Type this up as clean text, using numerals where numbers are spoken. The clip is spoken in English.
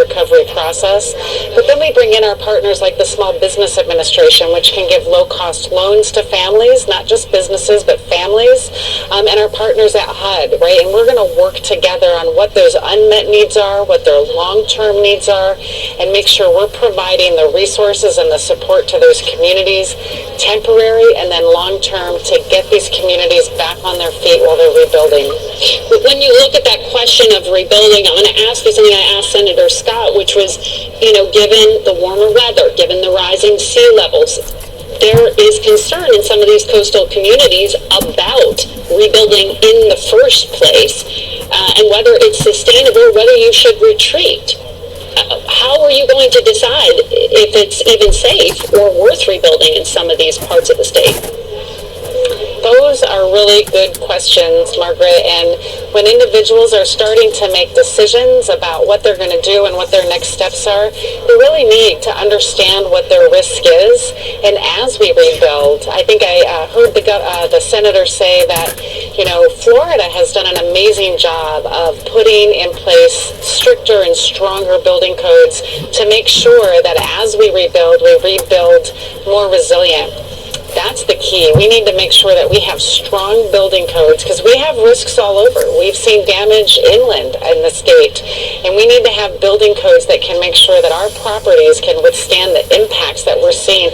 recovery process. But then we bring in our partners like the Small Business Administration, which can give low-cost loans to families, not just businesses, but families, and our partners at HUD, right? And we're going to work together on what those unmet needs are, what their long-term needs are, and make sure we're providing the resources and the support to those communities, temporary and then long-term, to get these communities back on their feet while they're rebuilding. When you look at that question of rebuilding, I'm going to ask you something I asked Senator Scott, which was, given the warmer weather, given the rising sea levels, there is concern in some of these coastal communities about rebuilding in the first place, and whether it's sustainable, whether you should retreat. How are you going to decide if it's even safe or worth rebuilding in some of these parts of the state? Those are really good questions, Margaret, and when individuals are starting to make decisions about what they're going to do and what their next steps are, they really need to understand what their risk is. And as we rebuild, I think I heard the senator say that, Florida has done an amazing job of putting in place stricter and stronger building codes to make sure that as we rebuild more resilient. That's the key. We need to make sure that we have strong building codes because we have risks all over. We've seen damage inland in the state, and we need to have building codes that can make sure that our properties can withstand the impacts that we're seeing